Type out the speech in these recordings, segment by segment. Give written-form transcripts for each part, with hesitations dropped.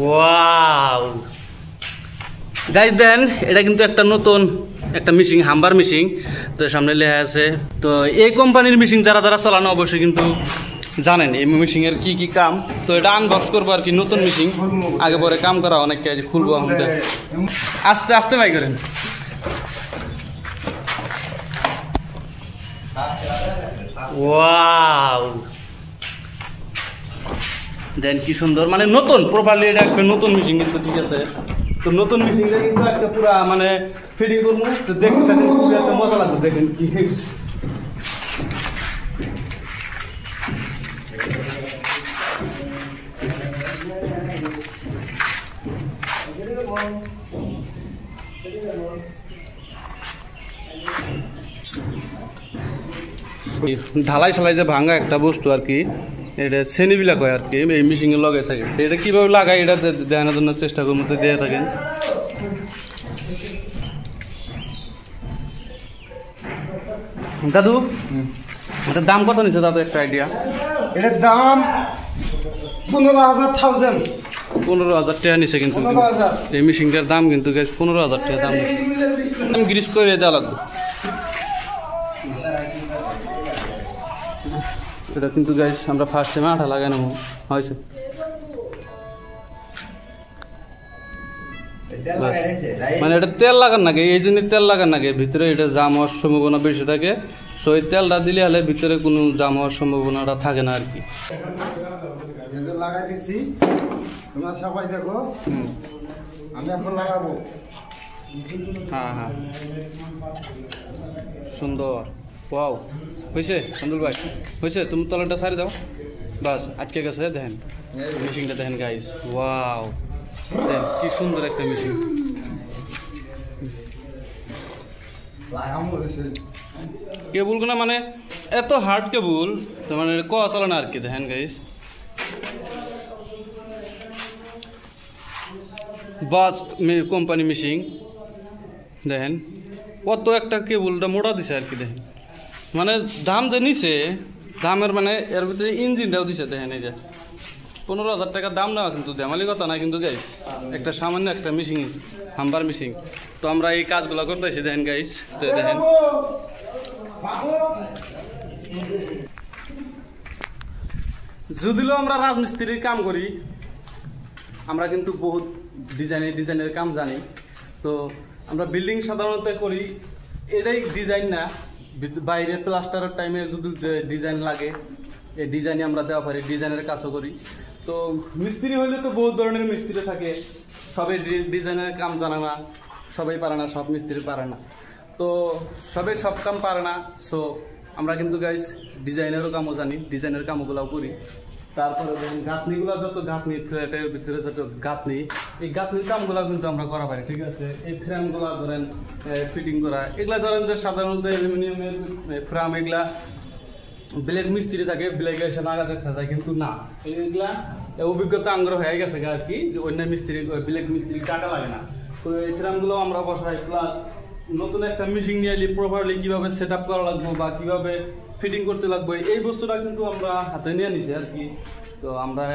wow guys দেন এটা কিন্তু একটা নতুন একটা মেশিন হাম্বার মেশিন তো সামনে লেখা আছে তো এই কোম্পানির মেশিন যারা যারা চালানো অবশ্যই কিন্তু জানেন এই মেশিন এর কি কি কাম তো এটা আনবক্স করবো আর কি নতুন মেশিন আগে পরে কাম করা অনেক কাজ খুলবো আমাদের আস্তে আস্তে বাই করেন ওয়াও দেন কি সুন্দর মানে নতুন প্রপারলি এটা একটা নতুন মেশিন কিন্তু ঠিক আছে তো নতুন মেশিনটা কিন্তু আজকে পুরো মানে ফিটিং করবো তো দেখতে থাকেন খুবই একটা মজা লাগবে দেখেন কি ঢালাই সালাই যে ভাঙা একটা বস্তু আর কি এটা শ্রেণীবিলাক হয় আর কি এই মেশিনে লগে থাকে তো এটা কিভাবে লাগায় এটা দেখানোর জন্য চেষ্টা করবো তো দিয়ে থাকেন দাদু এটার দাম কত নিচ্ছে দাদু একটা আইডিয়া এটার দাম 15,000 টাকা নিচ্ছে কিন্তু এই মেশিনটার দাম কিন্তু 15,000 টাকা দাম গ্রিস করে দেওয়া লাগবে এটা কিন্তু গাইস আমরা ফার্স্ট টাইমে আঠা লাগাই নেবো হয়েছে মানে এটা তেল লাগান নাকি এই জন্য তেল লাগান নাকি ভিতরে এটা জাম হওয়ার সম্ভাবনা বেশি থাকে সো এই তেলটা দিলে হলে ভিতরে কোনো জাম হওয়ার সম্ভাবনাটা থাকে না আর কি লাগাই দিচ্ছি তোমরা সবাই দেখো আমি এখন লাগাবো হ্যাঁ হ্যাঁ সুন্দর ওয়াও হয়েছে সন্দুল ভাই হয়েছে তুমি তলাটা সারি দাও বাস আটকে গেছে দেখেন মেশিনটা দেখেন গাইস ওয়াও দেখেন কি সুন্দর একটা মেশিন কেবলগুলো মানে এত হার্ড কেবল তো মানে কোয়া চলে না আর কি দেখেন গাইস বাস কোম্পানি মেশিন দেখেন কত একটা কেবলটা মোটা দিছে আর কি দেখেন মানে দাম যে নিছে দামের মানে এর ভিতরে ইঞ্জিনটাও দিছে দেখেন এই যে 15,000 টাকা দাম নেওয়া কিন্তু দেমালি কথা না কিন্তু গাইস একটা সামান্য একটা মেশিন হাম্বার মেশিন তো আমরা এই কাজগুলো করতেছি দেখেন গাইস তো দেখেন যদিও আমরা রাজমিস্ত্রির কাম করি আমরা কিন্তু বহুত ডিজাইনের কাম জানি তো আমরা বিল্ডিং সাধারণত করি এটাই ডিজাইন না বাইরে প্লাস্টারের টাইমে যদি যে ডিজাইন লাগে এই ডিজাইনে আমরা দেওয়া পারি ডিজাইনের কাজও করি তো মিস্ত্রি হইলে তো বহুত ধরনের মিস্ত্রি থাকে সবাই ডিজাইনের কাম জানে না সবাই পারে না সব মিস্ত্রি পারে না তো সবাই সব কাম পারে না সো আমরা কিন্তু গাইস ডিজাইনেরও কামও জানি ডিজাইনের কামগুলোও করি তারপরে দেখেন গাঁথনিগুলো যত গাঁথনি ফ্ল্যাটের ভিতরে যত গাঁথনি এই গাঁথনির কামগুলো কিন্তু আমরা করা পারি ঠিক আছে এই ফ্রেমগুলো ধরেন ফিটিং করা এগুলা ধরেন যে সাধারণত অ্যালুমিনিয়ামের ফ্রেম এগুলা ব্ল্যাক মিস্ত্রি থাকে ব্ল্যাক এসে নাগা দেখা যায় কিন্তু না এগুলা অভিজ্ঞতা আগ্রহ হয়ে গেছে আর কি অন্য মিস্ত্রি ব্ল্যাক মিস্ত্রি টাকা লাগে না তো এই ফ্রেমগুলো আমরা বসাই প্লাস নতুন একটা মেশিন নিয়ে এলি প্রপারলি কীভাবে সেট আপ করা লাগবে বা কীভাবে ফিটিং করতে লাগবে এই বস্তুটা কিন্তু আমরা হাতে নিয়ে নিছি আর কি তো আমরা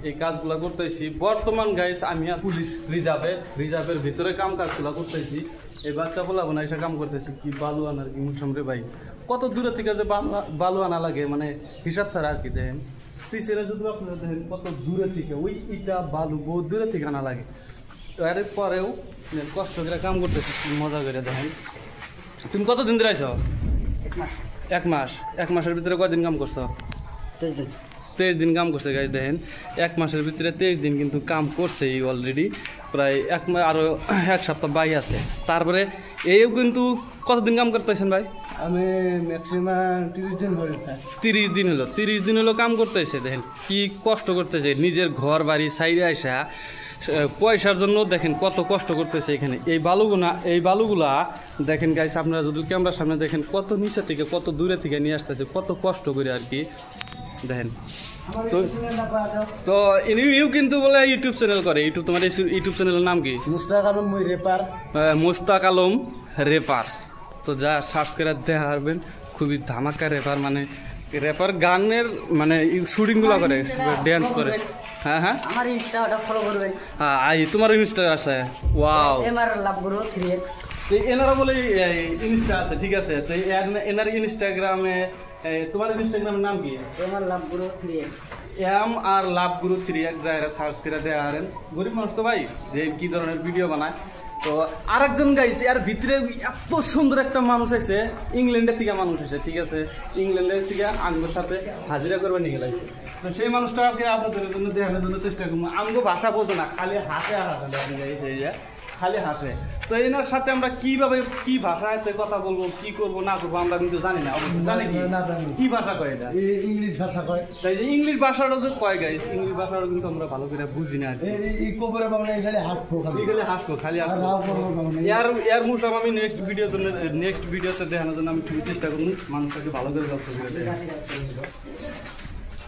এই কাজগুলো করতেছি বর্তমান গাইস আমি পুলিশ রিজার্ভের ভিতরে কাম কাজগুলো করতেছি এই বাচ্চা বলাবো না এসে কাম করতেছি কি বালু আনার কি মুসামরে ভাই কত দূরে থেকে যে বালু আনা লাগে মানে হিসাব ছাড়া আর কি দেখেন পিছনে যদি আপনারা দেখেন কত দূরে থেকে ওই ইটা বালু বহুত দূরে থেকে আনা লাগে এর পরেও কষ্ট করে কাম করতেছি মজা করে দেখেন তুমি কতদিন ধরে আইছো 1 মাস 1 মাসের ভিতরে কয়দিন কাম করছো 23 দিন কাম করছে গাইস দেখেন 1 মাসের ভিতরে 23 দিন কিন্তু কাম করছে অলরেডি প্রায় আরো 1 সপ্তাহ বাকি আছে তারপরে এইও কিন্তু কতদিন কাম করতেছেন ভাই আমি ম্যাক্সিমাম 30 দিন হলো 30 দিন হলো কাম করতেছে দেখেন কি কষ্ট করতেছে নিজের ঘর বাড়ি সাইডে আসা পয়সার জন্য দেখেন কত কষ্ট করতেছে এখানে এই বালুগুলা দেখেন গাইস আপনারা যদি ক্যামেরার সামনে দেখেন কত নিচে থেকে কত দূরে থেকে নিয়ে আসতেছে কত কষ্ট করে আর কি দেখেন তো ইউ কিন্তু বলে ইউটিউব চ্যানেল করে তোমার ইউটিউব চ্যানেলের নাম কি মুস্তাক আলম রেপার তো যা সার্চ করে দেখা পারবেন খুবই ধামাকা রেপার মানে র্যাপার গানের মানে শুটিং গুলো করে ড্যান্স করে হ্যাঁ হ্যাঁ আমার ইনস্টা ওটা ফলো করবেন আই তোমার ইনস্টা আছে ওয়াও এমআর লাভ গুরু 3x তো এনারা বলে ইনস্টা আছে ঠিক আছে তো এনার ইনস্টাগ্রামে তোমার ইনস্টাগ্রামের নাম কি এমআর লাভ গুরু 3x এম আর লাভ গুরু 3x যারা সার্চ করে দেয়া হারেন গরিব মানুষ তো ভাই যে কি ধরনের ভিডিও বানায় তো আরেকজন গাইছে আর ভিতরে এত সুন্দর একটা মানুষ আছে ইংল্যান্ডের থেকে মানুষ আছে ঠিক আছে ইংল্যান্ডের থেকে আঙ্গুর সাথে হাজিরা করবে নিয়ে গেলাইছে তো সেই মানুষটাকে আপনাদের জন্য দেখানোর জন্য চেষ্টা করবো আঙ্গু ভাষা বোঝো না খালি হাসে আর হাসে দেখেন গাইছে এই যে খালি হাসে তো এনার সাথে আমরা কিভাবে কি ভাষায় কথা বলবো কি করবো না করবো আমরা কিন্তু জানি না জানি কি ভাষা কয় এটা ইংলিশ ভাষা কয় তাই যে ইংলিশ ভাষাটা যে কয় গাইস ইংলিশ ভাষাটা কিন্তু আমরা ভালো করে বুঝি না এই কোবরে বাংলা এখানে হাসবো খালি এখানে হাসবো খালি আর হাসবো রাও করবো বাংলা এর মুসাব আমি নেক্সট ভিডিওতে দেখানোর জন্য আমি খুবই চেষ্টা করবো মানুষটাকে ভালো করে যত্ন করে দেয়